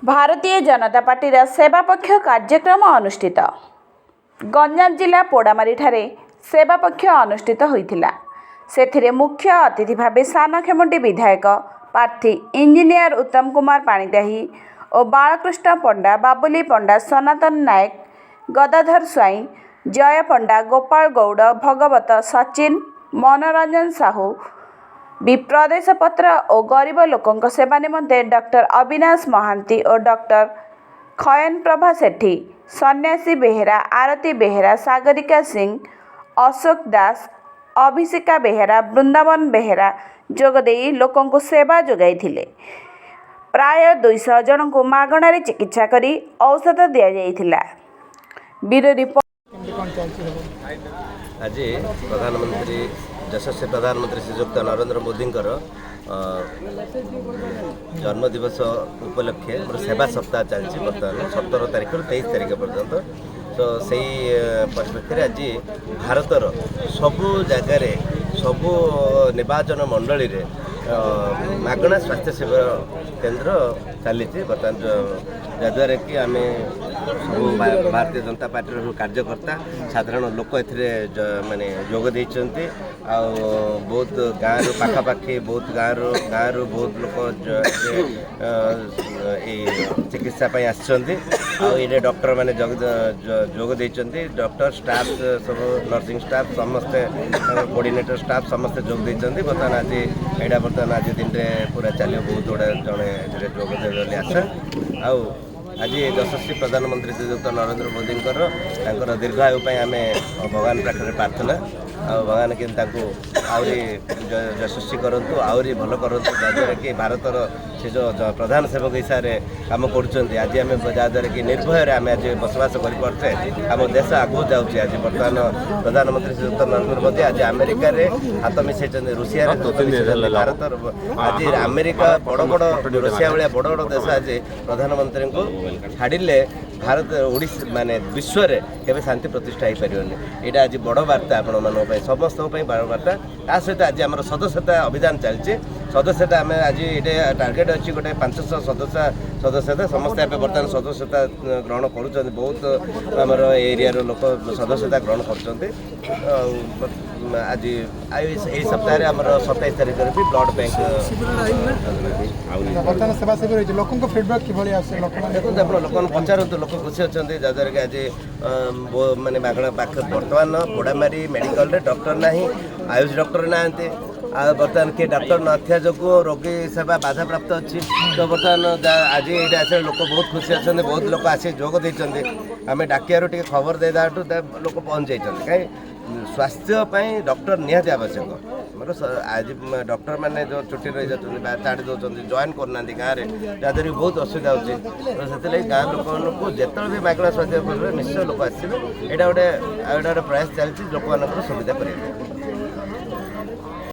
भारतीय जनता पार्टीर सेवा पक्ष कार्यक्रम अनुष्ठित गंजाम जिला पोड़ामारी ठारे सेवा पक्ष अनुष्ठित होइथिला। सेथिरे मुख्य अतिथि भावे सानखेमुंडी विधायक प्रार्थी इंजीनियर उत्तम कुमार पाणिग्राही और बालकृष्ण पंडा, बाबुली पंडा, सनातन नायक, गदाधर स्वाई, जय पंडा, गोपाल गौड़, भगवत, सचिन, मनोरंजन साहू, प्रदेश पत्र और गरीब लोकों सेवा निमंते डॉक्टर अविनाश महांती और डॉक्टर खयन प्रभा सेठी, सन्यासी बेहेरा, आरती बेहेरा, सागरिका सिंह, अशोक दास, अभिषेका बेहेरा, वृंदावन बेहेरा जोगदे लोकों सेवा जोगाई। प्राय 200 जन को मागणारे चिकित्सा करी औषध दिया जाइथिला। Bureau report. आज प्रधानमंत्री यशस्वी प्रधानमंत्री श्रीयुक्त नरेंद्र मोदी जन्मदिवस उपलक्षे मोर सेवा सप्ताह चलती बर्तमान 17 तारीख 23 तारीख पर्यंत। तो से परिप्रेक्षी आज भारतर सबु जगार सबु निर्वाचन मंडली रे मागणा स्वास्थ्य सेवा केन्द्र चली बर्तमान जद्वारा कि आम सब भारतीय जनता पार्टी कार्यकर्ता साधारण लोक माने जोग देइचंती। बहुत गाँव पाखापाखि बहुत गाँव बहुत लोक चिकित्सा आसते डॉक्टर माने जोग देइचंती। डॉक्टर स्टाफ सब नर्सिंग स्टाफ समस्ते कोऑर्डिनेटर स्टाफ समस्ते जोग देइचंती। बर्तमान आज एटा बर्तमान आज दिन में पूरा चलो बहुत गुड़ा जड़े जोग दे आशा आज यशस्वी प्रधानमंत्री श्रीयुक्त नरेंद्र मोदी दीर्घायु आम भगवान पाखे प्रार्थना भगवान के आहरी यशस्वी करूँ आहरी भल करूँ जहाँद्वारा कि भारतर से जो प्रधान सेवक हिसाब से कम कर आज आम जहाँद्वारा कि निर्भय आम आज बसवास करपे आम देश आगू जाऊँचे। आज बर्तमान प्रधानमंत्री श्रीयुक्त नरेंद्र मोदी आज अमेरिका हाथ मिसई रुषिया भारत आज अमेरिका बड़ बड़ रुषिया भाया बड़ बड़ देश आज प्रधानमंत्री को छाड़े भारत ओडिशा माने विश्व रे केबे शांति प्रतिष्ठा हो पारिबनी। यहाँ आज बड़ वार्ता आपण मानक समस्त बड़ वार्ता। ता सहित आज आम सदस्यता अभियान चलती। सदस्यता आम आज ये टार्गेट अच्छी गोटे 500 सदस्यता समस्त बर्तमान सदस्यता ग्रहण कर बहुत आमर एरिया लोक सदस्यता ग्रहण कर। आज यही सप्ताह आम 27 तारीख भी ब्लड बैंक लोक पचारत लोक खुशी अच्छा जहाँद्वारा कि आज माने मागणा पाख बर्तमान पोड़ामारी मेडिकल रे डॉक्टर ना आयुष डॉक्टर ना बर्तमान किए डॉक्टर नथिया जो रोगी सेवा बाधा प्राप्त अच्छी। तो बर्तमान आज ये आस लोक बहुत खुशी अच्छा बहुत लोक आसी जोग देते आम डाकियारू टे खबर दे लोक पहुँच जाइए कहीं स्वास्थ्य डॉक्टर निहाती आवश्यक। मतलब आज डॉक्टर मैंने जो छुट्टी रही जाती छाड़ी दौरान जॉइन करना गाँव में जहाँद्वारा बहुत असुविधा होती। तो से गाँव लोक जिते भी मागणा स्वास्थ्य निश्चय लोक आसवे। यहाँ गोटे प्रयास चलती लोक सुविधा करेंगे।